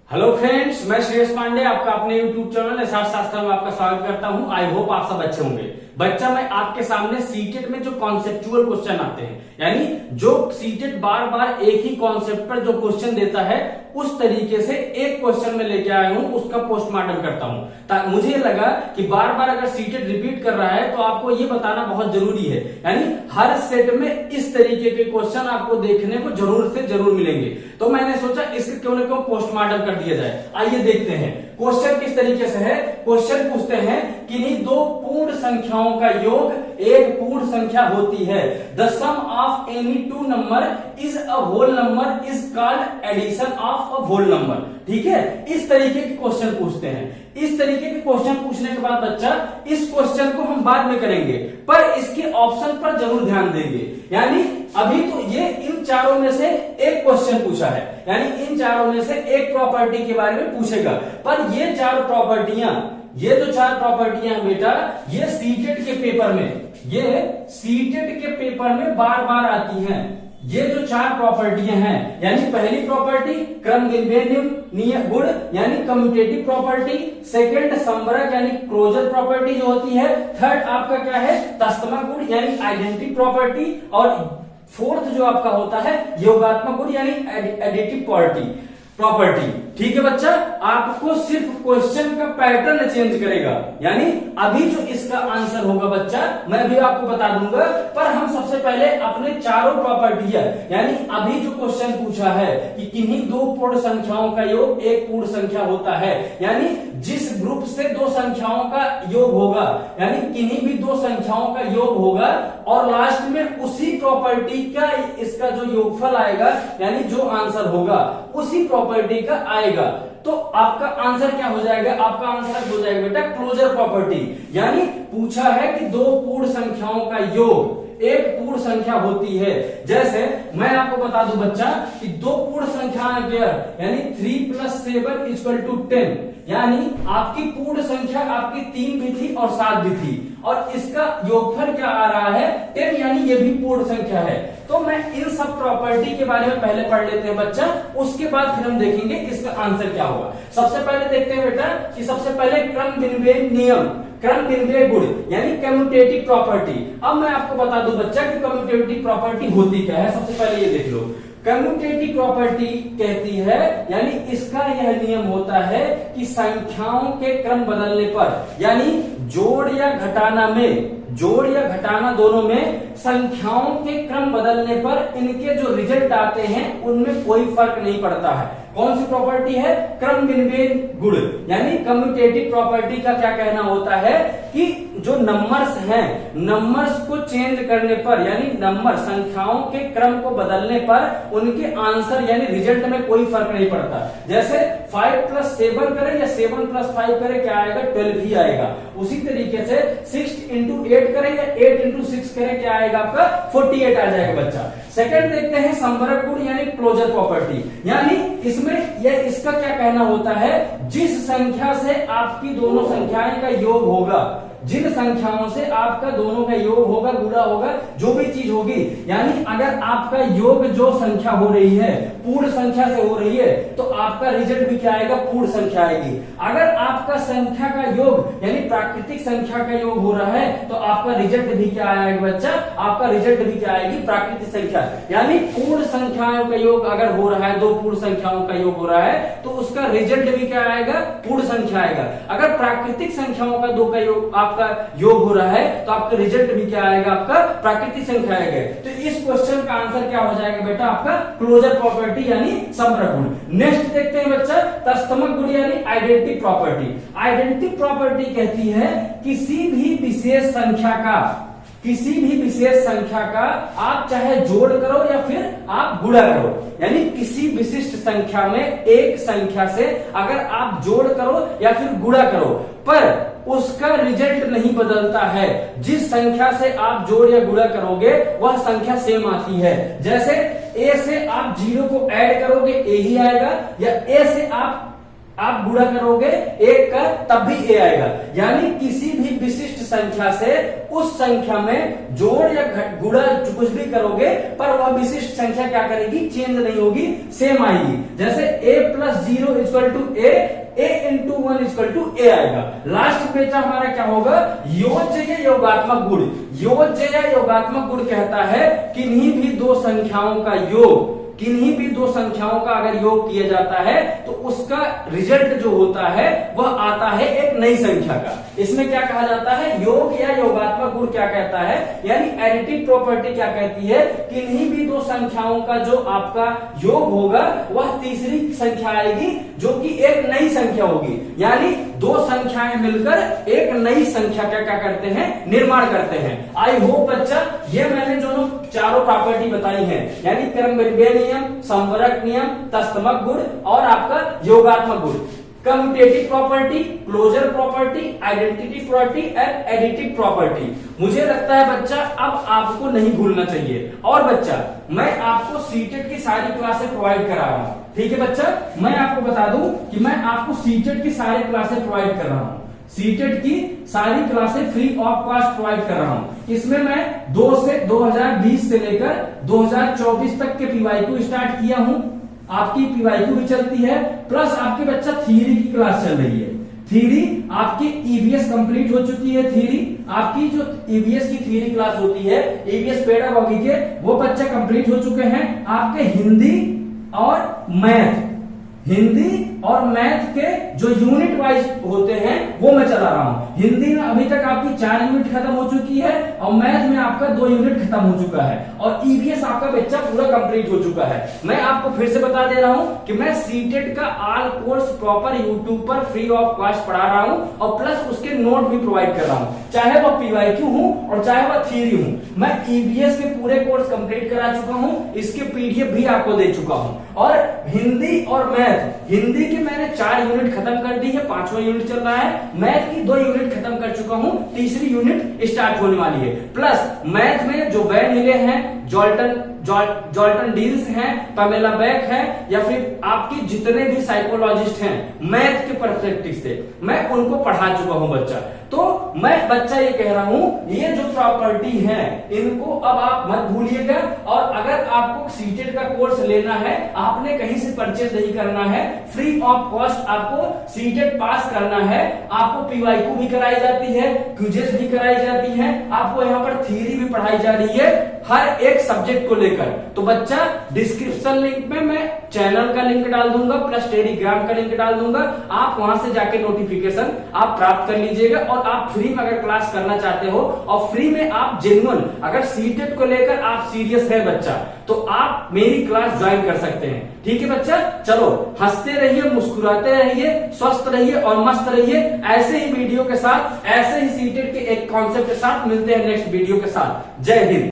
Hello friends, मैं श्रेयस पांडे आपका अपने यूट्यूब चैनल एसआर शास्त्र में आपका स्वागत करता हूं। आई होप आप सब अच्छे होंगे। बच्चा, मैं आपके सामने सीटेट में जो कॉन्सेप्चुअल क्वेश्चन आते हैं, यानी जो सीटेट बार बार एक ही कॉन्सेप्ट पर जो क्वेश्चन देता है, उस तरीके से एक क्वेश्चन में लेके आया हूं, उसका पोस्टमार्टम करता हूं। मुझे लगा कि बार बार अगर सीटेट रिपीट कर रहा है तो आपको ये बताना बहुत जरूरी है, यानी हर सेट में इस तरीके के क्वेश्चन आपको देखने को जरूर से जरूर मिलेंगे। तो मैंने सोचा इसके क्यों न क्यों पोस्टमार्टम कर दिया जाए। आइए देखते हैं क्वेश्चन किस तरीके से है। क्वेश्चन पूछते हैं किन्हीं दो पूर्ण संख्याओं का योग एक पूर्ण संख्या होती है। The sum of any two number is a whole number is called addition of a whole number. ठीक है, इस तरीके के क्वेश्चन पूछते हैं। इस तरीके के क्वेश्चन पूछने के बाद बच्चा, इस क्वेश्चन को हम बाद में करेंगे, पर इसके ऑप्शन पर जरूर ध्यान देंगे। यानी अभी तो ये इन चारों में से एक क्वेश्चन पूछा है, यानी इन चारों में से एक प्रॉपर्टी के बारे में पूछेगा। पर ये चार प्रॉपर्टियां, ये जो चार प्रॉपर्टियां बेटा, ये सीटेट के पेपर में, ये सीटेट के पेपर में बार बार आती हैं। ये जो चार प्रॉपर्टियां हैं, यानी पहली प्रॉपर्टी क्रम नियम गुण यानी कम्यूटेटिव प्रॉपर्टी, सेकंड संवरक यानी क्लोजर प्रॉपर्टी जो होती है, थर्ड आपका क्या है तस्तमा गुण यानी आइडेंटिटी प्रॉपर्टी, और फोर्थ जो आपका होता है योगात्मक गुण यानी एडिटिव प्रॉपर्टी। ठीक है बच्चा, आपको सिर्फ क्वेश्चन का पैटर्न चेंज करेगा, यानी अभी जो इसका आंसर होगा बच्चा मैं अभी आपको बता दूंगा, पर हम सबसे पहले अपने चारों प्रॉपर्टियां, यानी अभी जो क्वेश्चन पूछा है कि किन्हीं दो पूर्ण संख्याओं का योग एक पूर्ण संख्या होता है, यानी जिस ग्रुप से दो संख्याओं का योग होगा, यानी किन्हीं भी दो संख्याओं का योग होगा और लास्ट में उसी प्रॉपर्टी का इसका जो योगफल आएगा, यानी जो आंसर होगा उसी प्रॉपर्टी का आएगा, तो आपका आंसर क्या हो जाएगा? आपका आंसर हो जाएगा बेटा क्लोजर प्रॉपर्टी। यानी पूछा है कि दो पूर्ण संख्याओं का योग एक पूर्ण संख्या होती है। जैसे मैं आपको बता दूं बच्चा कि दो पूर्ण संख्याएं पेयर, यानी 3 + 7 = 10, यानी आपकी पूर्ण संख्या आपकी 3 भी थी और 7 भी थी, और इसका योगफल क्या आ रहा है 10, यानी ये भी पूर्ण संख्या है। तो मैं इन सब प्रॉपर्टी के बारे में पहले पढ़ लेते हैं बच्चा, उसके बाद फिर हम देखेंगे इसका आंसर क्या होगा। सबसे पहले देखते हैं बेटा कि सबसे पहले क्रम नियम, क्रम गुण यानी कम्यूटेटिव प्रॉपर्टी। अब मैं आपको बता दूं बच्चा कि कम्यूटेटिव प्रॉपर्टी होती क्या है। सबसे पहले ये देख लो, कम्यूटेटिव प्रॉपर्टी कहती है, यानी इसका यह नियम होता है कि संख्याओं के क्रम बदलने पर, यानी जोड़ या घटाना में, जोड़ या घटाना दोनों में संख्याओं के क्रम बदलने पर इनके जो रिजल्ट आते हैं उनमें कोई फर्क नहीं पड़ता है। कौन सी प्रॉपर्टी है? क्रम गुण, यानी कम्यूटेटिव प्रॉपर्टी का क्या कहना होता है कि जो नंबर्स हैं, नंबर्स को चेंज करने पर, यानी नंबर संख्याओं के क्रम को बदलने पर उनके आंसर यानी रिजल्ट में कोई फर्क नहीं पड़ता। जैसे 5 + 7 करें या 7 + 5 करें, क्या आएगा? 12 ही आएगा। उसी तरीके से 6 × 8 करें या 8 × 6 करें, क्या आएगा? आपका 48 आ जाएगा बच्चा। सेकंड देखते हैं संवरक गुण यानी क्लोजर प्रॉपर्टी, यानी इसमें इसका क्या कहना होता है, जिस संख्या से आपकी दोनों संख्याएं का योग होगा, जिन संख्याओं से आपका दोनों का योग होगा, गुणा होगा, जो भी चीज होगी, यानी अगर आपका योग जो संख्या हो रही है पूर्ण संख्या से हो रही है, तो आपका रिजल्ट भी क्या आएगा? पूर्ण संख्या आएगी। अगर आपका संख्या का योग यानी प्राकृतिक संख्या का योग हो रहा है, तो आपका रिजल्ट भी क्या आएगा बच्चा? आपका रिजल्ट भी क्या आएगी? प्राकृतिक संख्या। यानी पूर्ण संख्याओं का योग अगर हो रहा है, दो पूर्ण संख्याओं का योग हो रहा है, तो उसका रिजल्ट भी क्या आएगा? पूर्ण संख्या आएगा। अगर प्राकृतिक संख्याओं का दो का योग आपका योग हो रहा है, तो आपका रिजल्ट भी क्या आएगा? आपका प्राकृतिक संख्या आएगा। तो इस क्वेश्चन का आंसर क्या हो जाएगा बेटा? आपका क्लोजर प्रॉपर्टी यानी संवरक गुण। नेक्स्ट देखते हैं बच्चा तस्तमक गुण यानी आइडेंटिटी प्रॉपर्टी। आइडेंटिटी प्रॉपर्टी कहती है किसी भी विशेष संख्या का आप चाहे जोड़ करो या फिर आप गुणा करो, यानी किसी विशिष्ट संख्या में एक संख्या से अगर आप जोड़ करो या फिर गुणा करो, पर उसका रिजल्ट नहीं बदलता है। जिस संख्या से आप जोड़ या गुणा करोगे वह संख्या सेम आती है। जैसे a से आप 0 को ऐड करोगे a ही आएगा, या a से आप आप गुणा करोगे एक का तब भी ए आएगा। यानी किसी भी विशिष्ट संख्या से उस संख्या में जोड़ या गुणा कुछ भी करोगे पर वह विशिष्ट संख्या क्या करेगी, चेंज नहीं होगी, सेम आएगी। जैसे a plus 0 equal to a into 1 equal to a आएगा। लास्ट बेटा हमारा क्या होगा, योज्य या योगात्मक गुण। योज्य या योगात्मक गुण कहता है किन्हीं भी दो संख्याओं का योग, किन्हीं भी दो संख्याओं का अगर योग किया जाता है तो उसका रिजल्ट जो होता है वह आता है एक नई संख्या का। इसमें क्या कहा जाता है, योग या योगात्मक गुण क्या कहता है, यानी एडिटिव प्रॉपर्टी क्या कहती है, किन्हीं भी दो संख्याओं का जो आपका योग होगा वह तीसरी संख्या आएगी जो कि एक नई संख्या होगी। यानी दो संख्याएं मिलकर एक नई संख्या का क्या करते हैं, निर्माण करते हैं। आई होप बच्चा ये मैंने जो चारों प्रॉपर्टी बताई हैं, यानी क्रमबद्धीय नियम, संवरक नियम, तस्तमक गुण और आपका योगात्मक गुण, commutative property, closure property, identity property and additive property, मुझे लगता है बच्चा अब आपको नहीं भूलना चाहिए। और बच्चा मैं आपको सीटेट की सारी क्लासें प्रोवाइड करा रहा हूं, ठीक है बच्चा। मैं आपको बता दूं कि मैं आपको सीटेट की सारी क्लासें प्रोवाइड कर रहा हूं, सीटेट की सारी क्लासें फ्री ऑफ कॉस्ट प्रोवाइड कर रहा हूं। इसमें मैं 2020 से लेकर 2024 तक के पीवाईक्यू स्टार्ट किया हूं, आपकी पीवाईक्यू भी चलती है, प्लस आपके बच्चा थ्योरी की क्लास चल रही है। थ्योरी आपकी ईवीएस कंप्लीट हो चुकी है। थ्योरी आपकी जो ईवीएस की थ्योरी क्लास होती है, ईवीएस पेडागॉजी के, वो बच्चे कंप्लीट हो चुके हैं। आपके हिंदी और मैथ, हिंदी और मैथ के जो यूनिट वाइज होते हैं वो मैं चला रहा हूं। हिंदी में अभी तक आपकी 4 यूनिट खत्म हो चुकी है और मैथ में आपका 2 यूनिट खत्म हो चुका है और ईवीएस आपका बच्चा पूरा कंप्लीट हो चुका है। मैं आपको फिर से बता दे रहा हूं कि मैं सीटेट का ऑल कोर्स प्रॉपर यूट्यूब पर फ्री ऑफ कॉस्ट पढ़ा रहा हूं और प्लस उसके नोट भी प्रोवाइड कर रहा हूं, चाहे वह पीवाईक्यू हूं और चाहे वह थ्योरी हूं। मैं ईवीएस के पूरे कोर्स कंप्लीट करा चुका हूं, इसके पीडीएफ भी आपको दे चुका हूं। और हिंदी और मैथ, हिंदी की मैंने 4 यूनिट खत्म कर दी है, 5वां यूनिट चल रहा है। मैथ की 2 यूनिट खत्म कर चुका हूं, तीसरी यूनिट स्टार्ट होने वाली है। प्लस मैथ में जो वैन हिले हैं, जॉल्टन डील्स हैं, पमेला बैक है, या फिर आपकी जितने भी साइकोलॉजिस्ट हैं मैथ के पर्सपेक्टिव से, मैं उनको पढ़ा चुका हूं बच्चा। तो मैं बच्चा ये कह रहा हूं, ये जो प्रॉपर्टी है इनको अब आप मत भूलिएगा। और अगर आपको सीटेट का कोर्स लेना है, आपने कहीं से परचेज नहीं करना है, फ्री ऑफ कॉस्ट आपको सीटेट पास करना है। आपको पीवाईक्यू भी कराई जाती है, क्विजेस भी कराई जाती है, आपको यहाँ पर थ्योरी भी पढ़ाई जा रही है हर एक सब्जेक्ट को लेकर। तो बच्चा डिस्क्रिप्शन लिंक में मैं चैनल का लिंक डाल दूंगा, प्लस टेलीग्राम का लिंक डाल दूंगा, आप वहां से जाके नोटिफिकेशन आप प्राप्त कर लीजिएगा। और आप फ्री में अगर क्लास करना चाहते हो और फ्री में आप जेन्युइन, अगर सीटेट को लेकर आप सीरियस है बच्चा, तो आप मेरी क्लास ज्वाइन कर सकते हैं, ठीक है बच्चा। चलो हंसते रहिए, मुस्कुराते रहिए, स्वस्थ रहिए और मस्त रहिए। ऐसे ही वीडियो के साथ, ऐसे ही सीटेट के एक कॉन्सेप्ट के साथ मिलते हैं नेक्स्ट वीडियो के साथ। जय हिंद।